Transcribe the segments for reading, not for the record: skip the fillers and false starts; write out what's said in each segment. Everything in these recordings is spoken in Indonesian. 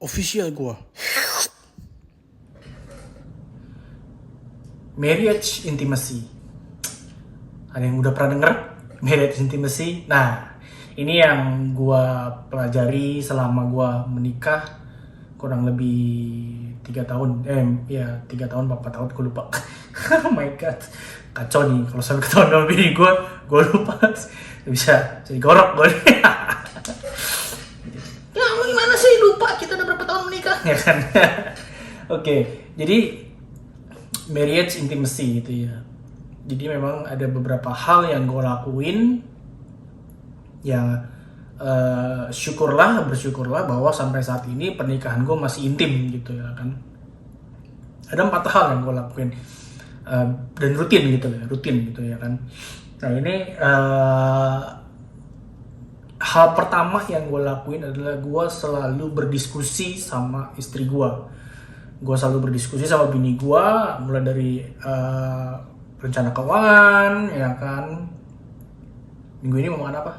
official gua. Marriage intimacy. Ada yang udah pernah denger marriage intimacy? Nah, ini yang gua pelajari selama gua menikah kurang lebih 3 tahun, 3 tahun, 4 tahun, gue lupa. Oh my god, kacau nih kalau sampai ketahuan sama bini gue lupa. Bisa digorok gue. Ya lu gimana sih lupa kita udah berapa tahun menikah ya kan? Oke, jadi marriage intimacy gitu ya. Jadi memang ada beberapa hal yang gue lakuin yang bersyukurlah bahwa sampai saat ini pernikahan gue masih intim gitu ya kan. Ada 4 hal yang gue lakuin dan rutin gitu ya kan. Nah ini hal pertama yang gue lakuin adalah gue selalu berdiskusi sama istri gue. Gue selalu berdiskusi sama bini gue, mulai dari rencana keuangan, ya kan. Minggu ini mau makan apa?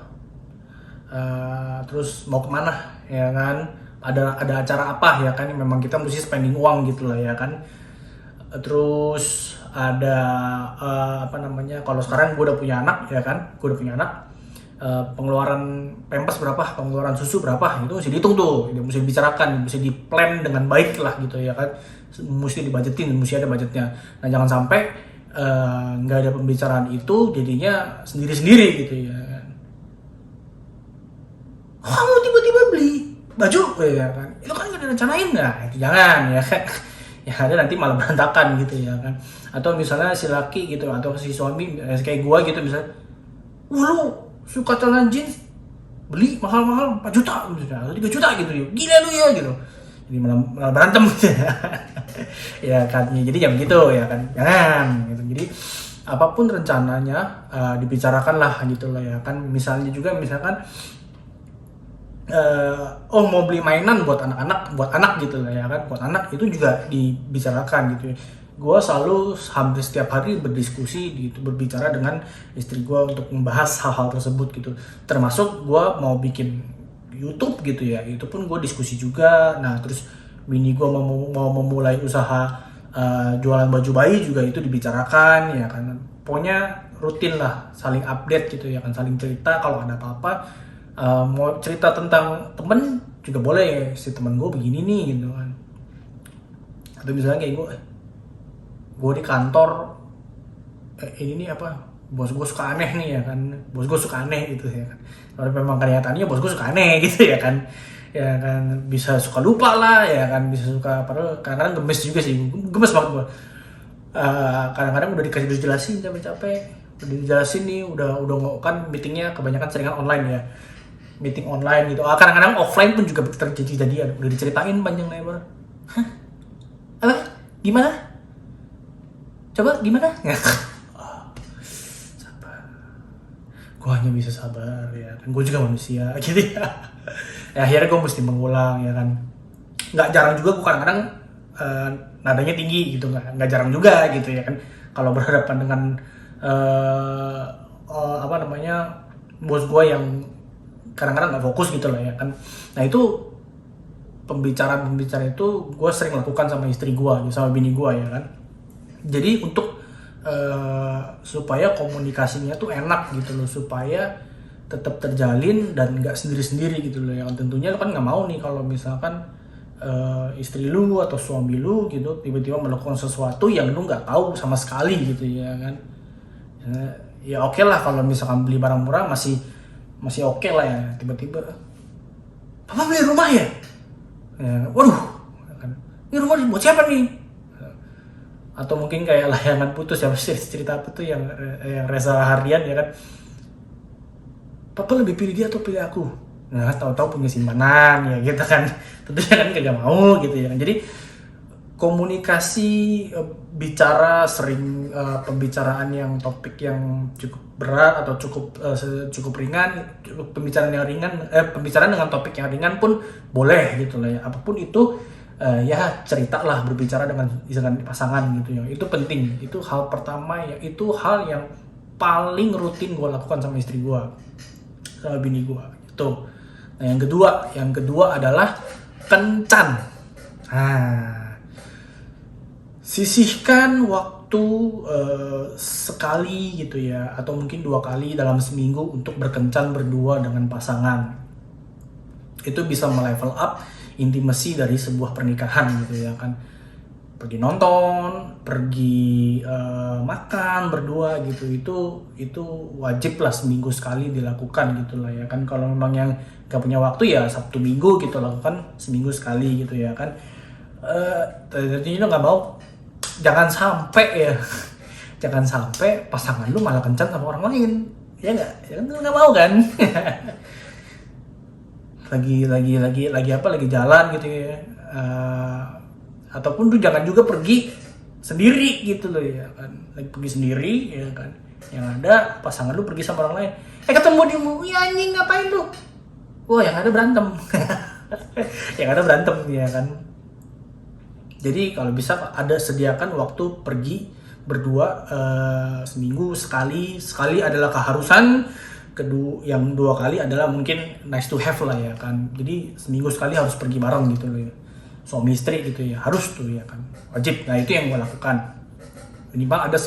Terus mau kemana, ya kan? Ada acara apa, ya kan? Memang kita mesti spending uang gitu lah, ya kan. Terus ada kalau sekarang gue udah punya anak, ya kan? Gue udah punya anak. Pengeluaran pampers berapa, pengeluaran susu berapa, itu mesti dihitung tuh, mesti dibicarakan, mesti diplan dengan baik lah gitu ya kan, mesti dibajetin, mesti ada budgetnya. Nah jangan sampai nggak ada pembicaraan itu jadinya sendiri-sendiri gitu ya kan. Kamu tiba-tiba beli baju ya kan, itu kan nggak direncanain, nah itu jangan ya kan. Ya ada nanti malah berantakan gitu ya kan. Atau misalnya si laki gitu atau si suami kayak gua gitu misalnya, lu suka celana jeans beli mahal-mahal 4 juta misalnya, atau 3 juta gitu, gila lu ya gitu, jadi malah berantem gitu ya. Ya kan, jadi jangan gitu ya kan, jangan gitu. Jadi apapun rencananya dibicarakan lah gitu lah ya kan. Misalnya juga misalkan mau beli mainan buat anak gitu lah ya kan, buat anak itu juga dibicarakan gitu ya. Gue selalu hampir setiap hari berdiskusi gitu, berbicara dengan istri gue untuk membahas hal-hal tersebut gitu. Termasuk gue mau bikin YouTube gitu ya, itu pun gue diskusi juga. Nah terus bini gue mau memulai usaha jualan baju bayi juga, itu dibicarakan ya kan. Pokoknya rutin lah, saling update gitu ya kan, saling cerita kalau ada apa-apa. Mau cerita tentang temen juga boleh, si temen gue begini nih gitu kan. Atau misalnya kayak gue di kantor ini nih apa, bos gue suka aneh nih ya kan, bos gue suka aneh gitu ya kan. Kalau memang kelihatannya bos gue suka aneh gitu ya kan, ya kan bisa suka lupa lah ya kan, bisa suka padahal kadang-kadang gemes juga sih, gemes banget gue. Kadang-kadang udah dijelasin capek-capek, udah dijelasin nih, udah kan meetingnya kebanyakan seringan online ya, meeting online gitu. Kadang-kadang offline pun juga terjadi jadian, udah diceritain panjang lebar. Hah? Apa? Gimana? Coba gimana? Sabar. Gue hanya bisa sabar ya kan, gue juga manusia gitu ya. Ya akhirnya gue mesti mengulang ya kan. Nggak jarang juga gue kadang-kadang nadanya tinggi gitu, nggak jarang juga gitu ya kan. Kalau berhadapan dengan bos gue yang kadang-kadang nggak fokus gitu lah ya kan. Nah itu pembicaraan itu gue sering lakukan sama istri gue, sama bini gue ya kan. Jadi untuk supaya komunikasinya tuh enak gitu loh, supaya tetap terjalin dan nggak sendiri-sendiri gitu loh. Yang tentunya lo kan nggak mau nih kalau misalkan istri lu atau suami lu gitu tiba-tiba melakukan sesuatu yang lu nggak tahu sama sekali gitu ya kan. Ya oke lah kalau misalkan beli barang murah masih oke lah ya. Tiba-tiba papa beli rumah ya, waduh ini rumah buat siapa nih? Atau mungkin kayak Layangan Putus ya, cerita apa tuh yang Reza Hardian ya kan, papa lebih pilih dia atau pilih aku? Nah tahu-tahu punya simpanan ya gitu kan, tentunya kan kagak mau gitu ya. Jadi komunikasi, bicara sering, pembicaraan yang topik yang cukup berat atau cukup ringan, pembicaraan dengan topik yang ringan pun boleh gitu lah ya. Apapun itu ya ceritalah, berbicara dengan pasangan gitu ya, itu penting. Itu hal pertama ya, itu hal yang paling rutin gue lakukan sama istri gue, sama bini gue itu. Nah yang kedua adalah Kencan. Nah, sisihkan waktu sekali gitu ya, atau mungkin 2 kali dalam seminggu untuk berkencan berdua dengan pasangan. Itu bisa melevel up intimasi dari sebuah pernikahan gitu ya kan. Pergi nonton, pergi makan berdua gitu, itu wajib lah seminggu sekali dilakukan gitu lah ya kan. Kalau memang yang gak punya waktu ya Sabtu Minggu gitu, lakukan seminggu sekali gitu ya kan. Jadi lo nggak mau, jangan sampai ya jangan sampai pasangan lu malah kencan sama orang lain, ya nggak, ya kan lu nggak mau kan. Lagi jalan gitu ya, ataupun lu jangan juga pergi sendiri gitu loh ya kan, lagi pergi sendiri ya kan, yang ada pasangan lu pergi sama orang lain, ketemu di ya anjing ngapain lu, wah yang ada berantem. Yang ada berantem ya kan. Jadi kalau bisa ada sediakan waktu pergi berdua seminggu sekali adalah keharusan. Kedua, yang 2 kali adalah mungkin nice to have lah ya kan. Jadi seminggu sekali harus pergi bareng gitu loh ya. Suami istri gitu ya, harus tuh ya kan, wajib. Nah itu yang gue lakukan. Minimal ada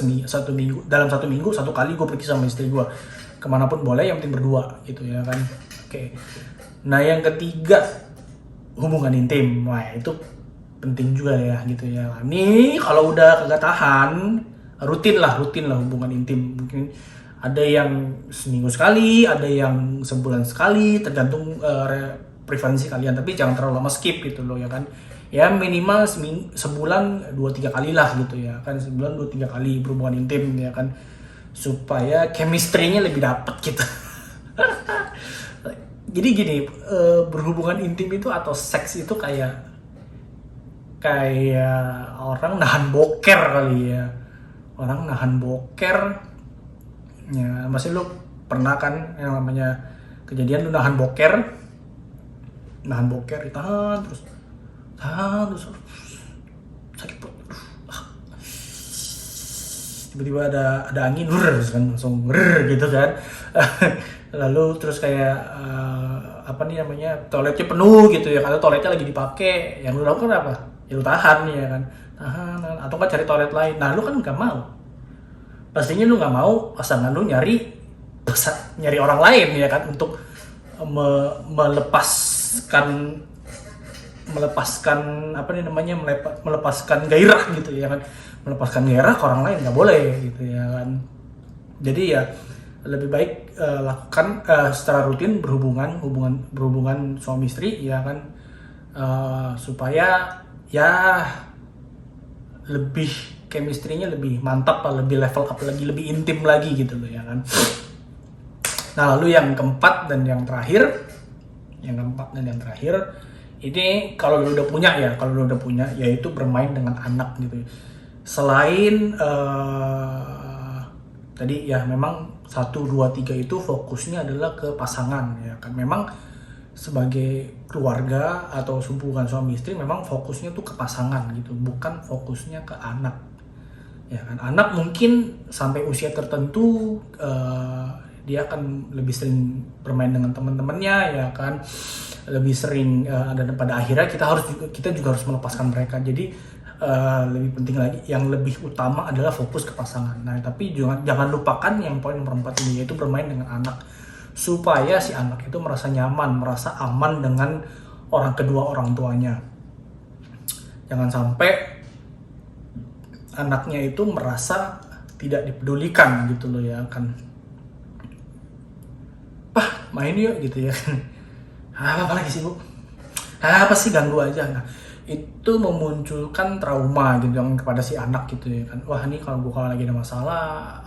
dalam 1 minggu 1 kali gue pergi sama istri gue kemanapun boleh, yang penting berdua gitu ya kan. Oke. Nah yang ketiga, hubungan intim. Wah itu penting juga ya gitu ya. Nih kalau udah kagak tahan, rutin lah hubungan intim. Mungkin ada yang seminggu sekali, ada yang sebulan sekali, tergantung preferensi kalian. Tapi jangan terlalu lama skip gitu loh ya kan. Ya minimal sebulan 2-3 kali lah gitu ya kan. Sebulan 2-3 kali berhubungan intim ya kan, supaya chemistry-nya lebih dapet gitu. Jadi gini, berhubungan intim itu atau seks itu kayak orang nahan boker kali ya. Orang nahan boker ya, masih lu pernah kan yang namanya kejadian lu nahan boker ditahan terus sakit perut, tiba-tiba ada angin kan, langsung gitu kan. Lalu terus kayak toiletnya penuh gitu ya, karena toiletnya lagi dipakai, yang lu lakukan apa ya, lu tahan ya kan, tahan atau kan cari toilet lain. Nah lu kan nggak mau, pastinya lu nggak mau pasangan lu nyari orang lain ya kan, untuk melepaskan gairah gitu ya kan, melepaskan gairah ke orang lain nggak boleh gitu ya kan. Jadi ya lebih baik lakukan secara rutin berhubungan suami istri ya kan, supaya ya lebih chemistry-nya lebih mantap, lebih level up lagi, lebih intim lagi gitu loh ya kan. Nah lalu yang keempat dan yang terakhir, ini kalau lu udah punya yaitu bermain dengan anak gitu. Selain tadi ya memang 1, 2, 3 itu fokusnya adalah ke pasangan ya kan. Memang sebagai keluarga atau hubungan suami istri memang fokusnya tuh ke pasangan gitu, bukan fokusnya ke anak ya kan. Anak mungkin sampai usia tertentu dia akan lebih sering bermain dengan teman-temannya ya kan, lebih sering dan pada akhirnya kita juga harus melepaskan mereka. Jadi lebih penting lagi, yang lebih utama adalah fokus ke pasangan. Nah tapi jangan lupakan yang poin nomor 4 ini, yaitu bermain dengan anak, supaya si anak itu merasa nyaman, merasa aman dengan kedua orang tuanya. Jangan sampai anaknya itu merasa tidak dipedulikan gitu loh ya kan. Main yuk gitu ya kan. Apa lagi sih bu? Apa sih, ganggu aja. Nah itu memunculkan trauma gitu yang kepada si anak gitu ya kan. Wah ini kalau lagi ada masalah,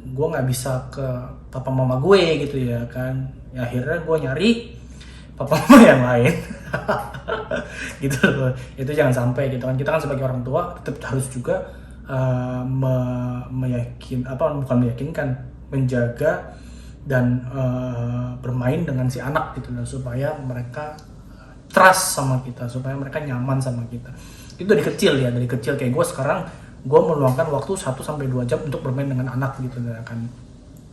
gue nggak bisa ke papa mama gue gitu ya kan. Ya akhirnya gue nyari papa mama yang lain. Gitu loh. Itu jangan sampai gitu kan. Kita kan sebagai orang tua tetap harus juga menjaga dan bermain dengan si anak gitu loh, supaya mereka trust sama kita, supaya mereka nyaman sama kita. Itu dari kecil kayak gue sekarang, gue meluangkan waktu 1-2 jam untuk bermain dengan anak gitu loh kan,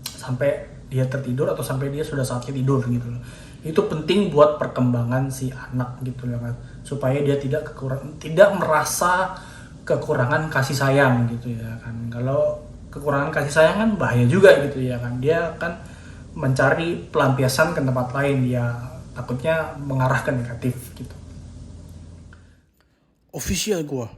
sampai dia tertidur atau sampai dia sudah saatnya tidur gitu loh. Itu penting buat perkembangan si anak gitu ya kan, supaya dia tidak merasa kekurangan kasih sayang gitu ya kan. Kalau kekurangan kasih sayang kan bahaya juga gitu ya kan, dia akan mencari pelampiasan ke tempat lain, dia takutnya mengarah ke negatif gitu. Official gua.